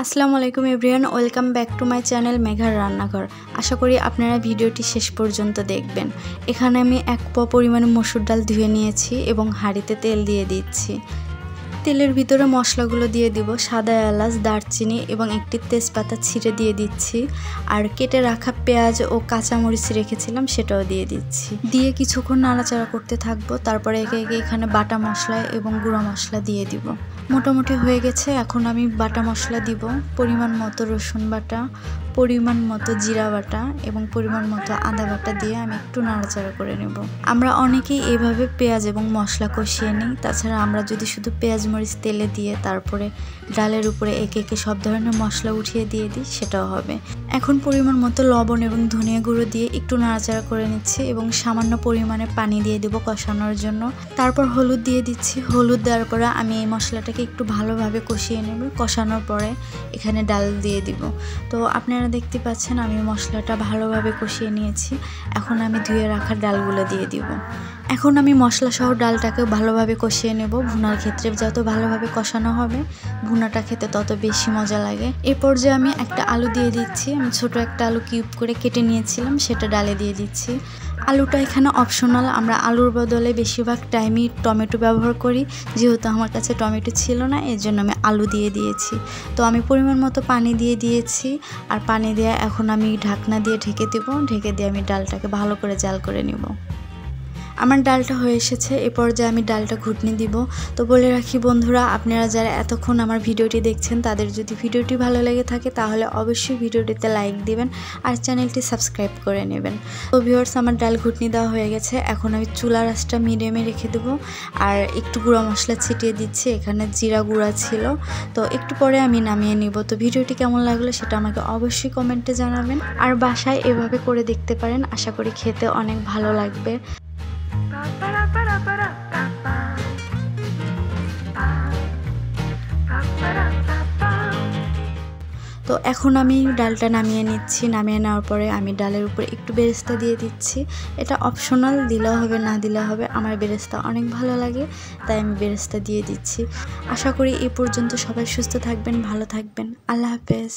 আসসালামু আলাইকুম everyone, welcome back to my channel মেঘার রান্নাঘর। আশা করি আপনারা ভিডিওটি শেষ পর্যন্ত দেখবেন। এখানে আমি এক পোয়া পরিমাণে মসুর ডাল ধুয়ে নিয়েছি এবং হাঁড়িতে তেল দিয়ে দিচ্ছি। তেলের ভিতরে মশলাগুলো দিয়ে দিব। সাদা এলাচ, দারচিনি এবং একটি তেজপাতা ছিঁড়ে দিয়ে দিচ্ছি। আর কেটে রাখা পেঁয়াজ ও কাঁচামরিচ রেখেছিলাম সেটাও দিয়ে দিচ্ছি। দিয়ে কিছুক্ষণ নাড়াচাড়া করতে থাকবো। তারপরে একে একে এখানে বাটা মশলা এবং গুঁড়া মশলা দিয়ে দিব। মোটামুটি হয়ে গেছে। এখন আমি বাটা মশলা দিব। পরিমাণ মতো রসুন বাটা, পরিমাণ মতো জিরা বাটা এবং পরিমাণ মতো আদা বাটা দিয়ে আমি একটু নাড়াচাড়া করে নেব। আমরা অনেকেই এইভাবে পেঁয়াজ এবং মশলা কষিয়ে নিই। তাছাড়া আমরা যদি শুধু পেঁয়াজ মরিচ তেলে দিয়ে তারপরে ডালের উপরে একে একে সব ধরনের মশলা উঠিয়ে দিয়ে দিই, সেটাও হবে। এখন পরিমাণ মতো লবণ এবং ধনিয়া গুঁড়ো দিয়ে একটু নাড়াচাড়া করে নিচ্ছি এবং সামান্য পরিমাণে পানি দিয়ে দেবো কষানোর জন্য। তারপর হলুদ দিয়ে দিচ্ছি। হলুদ দেওয়ার পরে আমি এই মশলাটাকে একটু ভালোভাবে কষিয়ে নেব। কষানোর পরে এখানে ডাল দিয়ে দিব। তো আপনারা দেখতে পাচ্ছেন আমি মশলাটা ভালোভাবে কষিয়ে নিয়েছি। এখন আমি ধুয়ে রাখা ডালগুলো দিয়ে দিব। এখন আমি মশলা সহ ডালটাকে ভালোভাবে কষিয়ে নেব। ভুনার ক্ষেত্রে যত ভালোভাবে কষানো হবে ভুনাটা খেতে তত বেশি মজা লাগে। এই পর্যায়ে আমি একটা আলু দিয়ে দিচ্ছি। আমি ছোট একটা আলু কিউব করে কেটে নিয়েছিলাম, সেটা ডালে দিয়ে দিচ্ছি। আলুটা এখানে অপশনাল। আমরা আলুর বদলে বেশিরভাগ টাইমই টমেটো ব্যবহার করি। যেহেতু আমার কাছে টমেটো ছিল না, এর জন্য আমি আলু দিয়ে দিয়েছি। তো আমি পরিমাণ মতো পানি দিয়ে দিয়েছি। আর পানি দিয়ে এখন আমি ঢাকনা দিয়ে ঢেকে দেবো। ঢেকে দিয়ে আমি ডালটাকে ভালো করে জাল করে নেব। আমার ডালটা হয়ে এসেছে। এ পর্যায়ে আমি ডালটা ঘুটনি দিব। তো বলে রাখি বন্ধুরা, আপনারা যারা এতক্ষণ আমার ভিডিওটি দেখছেন তাদের যদি ভিডিওটি ভালো লেগে থাকে তাহলে অবশ্যই ভিডিওটিতে লাইক দিবেন আর চ্যানেলটি সাবস্ক্রাইব করে নেবেন। তো ভিউয়ার্স, আমার ডাল ঘুটনি দেওয়া হয়ে গেছে। এখন আমি চুলার আঁচটা মিডিয়ামে রেখে দেবো আর একটু গুঁড়া মশলা ছিটিয়ে দিচ্ছি। এখানে জিরা গুঁড়া ছিল, তো একটু পরে আমি নামিয়ে নিব। তো ভিডিওটি কেমন লাগলো সেটা আমাকে অবশ্যই কমেন্টে জানাবেন আর বাসায় এভাবে করে দেখতে পারেন। আশা করি খেতে অনেক ভালো লাগবে। তো এখন আমি ডালটা নামিয়ে নিচ্ছি। নামিয়ে নেওয়ার পরে আমি ডালের উপরে একটু বেরেস্তা দিয়ে দিচ্ছি। এটা অপশনাল, দিলেও হবে না দিলেও হবে। আমার বেরেস্তা অনেক ভালো লাগে, তাই আমি বেরেস্তা দিয়ে দিচ্ছি। আশা করি এই পর্যন্ত সবাই সুস্থ থাকবেন, ভালো থাকবেন। আল্লাহ হাফেজ।